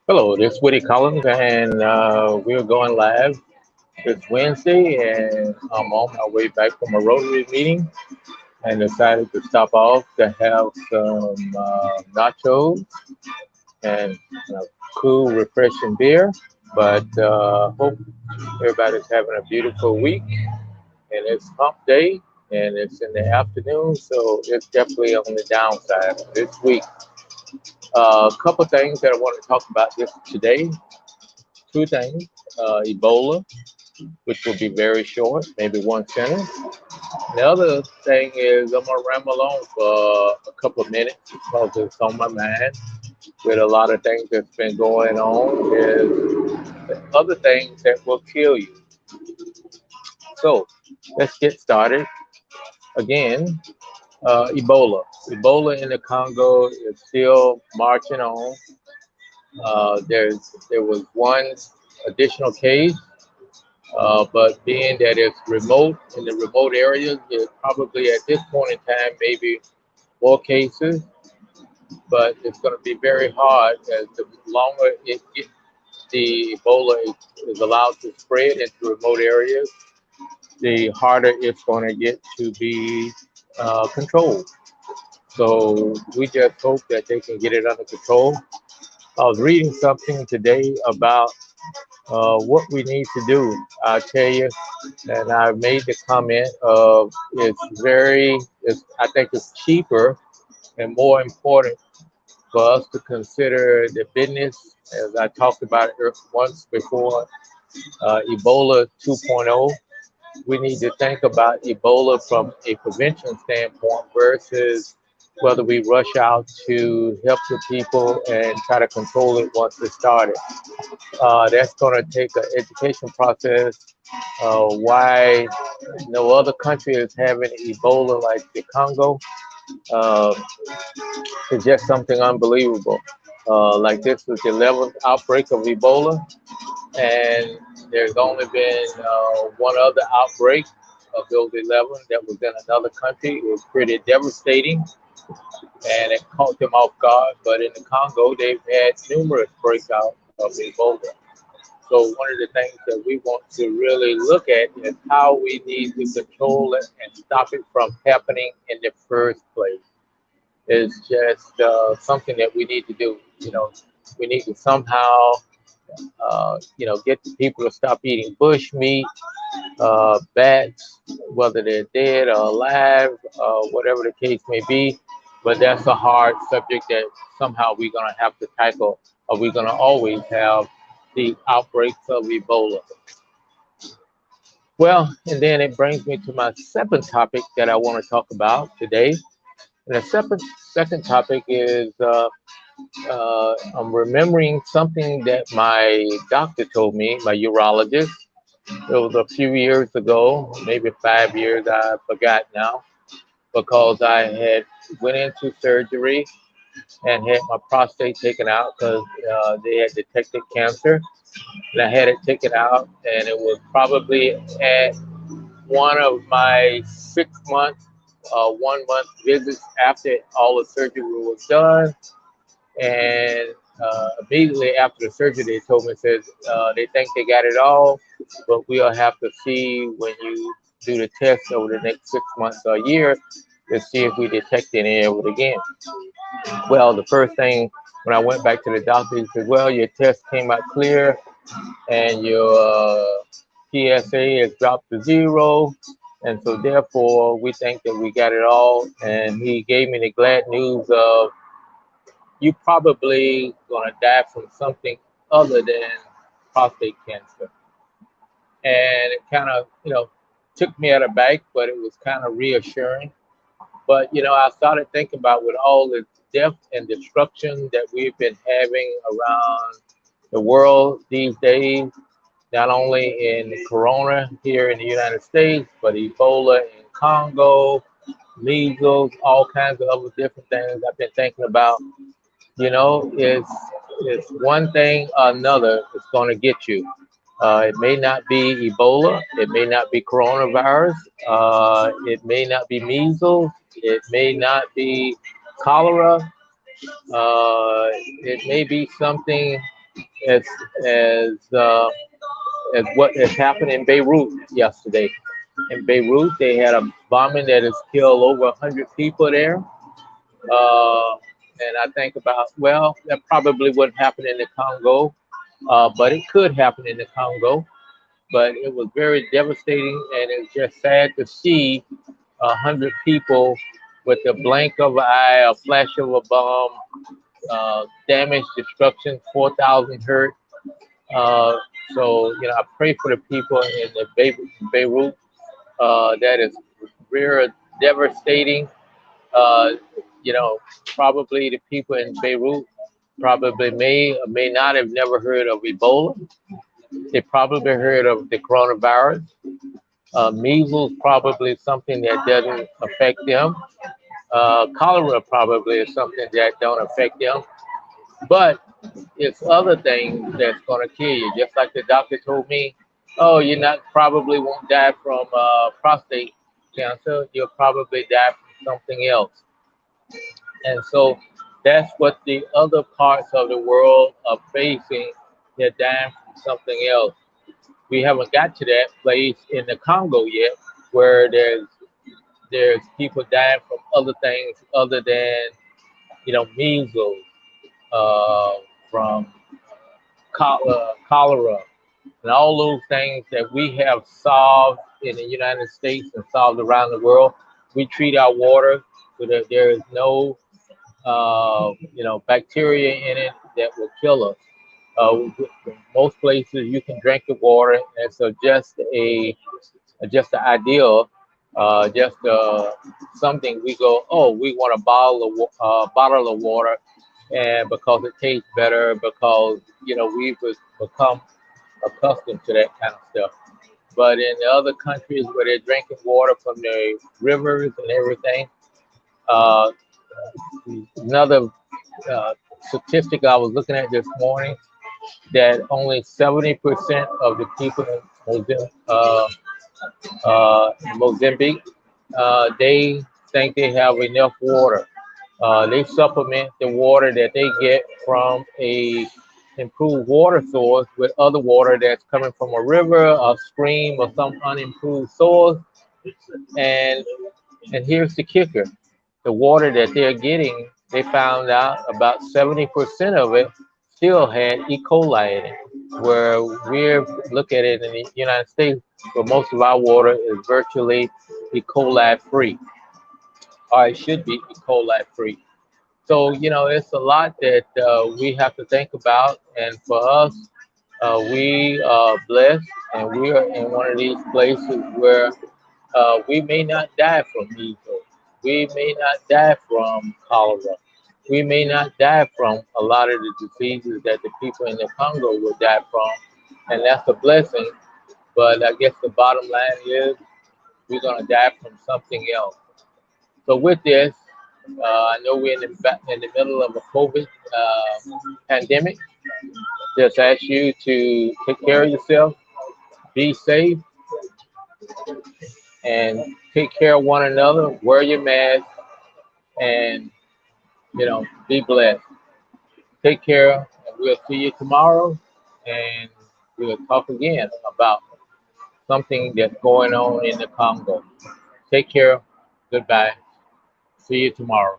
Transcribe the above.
Hello, this is Woody Collins, and we're going live. It's Wednesday, and I'm on my way back from a Rotary meeting and decided to stop off to have some nachos and a cool, refreshing beer. But hope everybody's having a beautiful week, and it's hump day, and it's in the afternoon, so it's definitely on the downside this week. A couple things that I want to talk about this today. Two things. Ebola, which will be very short, maybe one sentence. The other thing is I'm gonna ramble on for a couple of minutes because it's on my mind with a lot of things that's been going on. Is the other things that will kill you. So let's get started again. Ebola. Ebola in the Congo is still marching on. There was one additional case. But being that it's remote in the remote areas, it probably at this point in time maybe more cases, but it's going to be very hard as the longer the Ebola is allowed to spread into remote areas, the harder it's going to get to be controlled. So we just hope that they can get it under control. I was reading something today about what we need to do. I tell you, and I made the comment of I think it's cheaper and more important for us to consider the business, as I talked about it once before, Ebola 2.0. We need to think about Ebola from a prevention standpoint versus whether we rush out to help the people and try to control it once it started. That's going to take an education process. Why no other country is having Ebola like the Congo uh, is just something unbelievable. Like this was the 11th outbreak of Ebola, and there's only been one other outbreak of those 11 that was in another country. It was pretty devastating, and it caught them off guard. But in the Congo, they've had numerous breakouts of Ebola. So one of the things that we want to really look at is how we need to control it and stop it from happening in the first place. It's just something that we need to do. We need to somehow, get the people to stop eating bush meat, bats, whether they're dead or alive, whatever the case may be. But that's a hard subject that somehow we're going to have to tackle, or we're going to always have the outbreaks of Ebola. Well, and then it brings me to my second topic that I want to talk about today. And the second topic is I'm remembering something that my doctor told me, my urologist. It was a few years ago, maybe 5 years, I forgot now, because I had went into surgery and had my prostate taken out because they had detected cancer. And I had it taken out, and it was probably at one of my 6 month, 1 month visits after all the surgery was done. And immediately after the surgery, they told me, says they think they got it all, but we'll have to see when you do the test over the next 6 months or a year to see if we detect any of it again. Well, the first thing when I went back to the doctor, he said, well, your test came out clear and your PSA has dropped to zero. And so therefore, we think that we got it all. And he gave me the glad news of you probably gonna die from something other than prostate cancer. And it kind of, took me out of back, but it was kind of reassuring. But I started thinking about with all the death and destruction that we've been having around the world these days, not only in Corona here in the United States, but Ebola in Congo, measles, all kinds of other different things I've been thinking about. It's one thing or another that's going to get you. It may not be Ebola, it may not be coronavirus, it may not be measles, it may not be cholera, it may be something as as uh, as what has happened in Beirut yesterday. In Beirut, they had a bombing that has killed over 100 people there. And I think about, well, that probably wouldn't happen in the Congo, but it could happen in the Congo. But it was very devastating, and it's just sad to see 100 people with the blink of an eye, a flash of a bomb, damage, destruction, 4,000 hurt. Uh, so, I pray for the people in the Beirut. That is very devastating. Uh, you know, Probably the people in Beirut probably may or may not have never heard of Ebola. They probably heard of the coronavirus. Measles probably something that doesn't affect them. Cholera probably is something that don't affect them. But it's other things that's going to kill you. Just like the doctor told me, oh, you're not probably won't die from prostate cancer. You'll probably die from something else. And so that's what the other parts of the world are facing. They're dying from something else. We haven't got to that place in the Congo yet, where there's people dying from other things other than measles, uh, from cholera, and all those things that we have solved in the United States and solved around the world. We treat our water so that there is no bacteria in it that will kill us. Uh, Most places you can drink the water, and so just the ideal, just something we go, oh, we want a bottle of water, and because it tastes better, because we've become accustomed to that kind of stuff. But in the other countries where they're drinking water from the rivers and everything, uh, another statistic I was looking at this morning, that only 70% of the people in Mozambique, they think they have enough water. They supplement the water that they get from a improved water source with other water that's coming from a river, a stream, or some unimproved source. And here's the kicker: the water that they're getting, they found out about 70% of it still had E. coli in it. Where we're look at it in the United States, where most of our water is virtually E. coli free, or it should be E. coli free. So, it's a lot that we have to think about. And for us, we are blessed, and we are in one of these places where we may not die from measles. We may not die from cholera. We may not die from a lot of the diseases that the people in the Congo will die from. And that's a blessing. But I guess the bottom line is we're going to die from something else. So with this, I know we're in the middle of a COVID pandemic. Just ask you to take care of yourself, be safe, and take care of one another. Wear your mask, and be blessed. Take care, and we'll see you tomorrow. And we'll talk again about something that's going on in the Congo. Take care. Goodbye. See you tomorrow.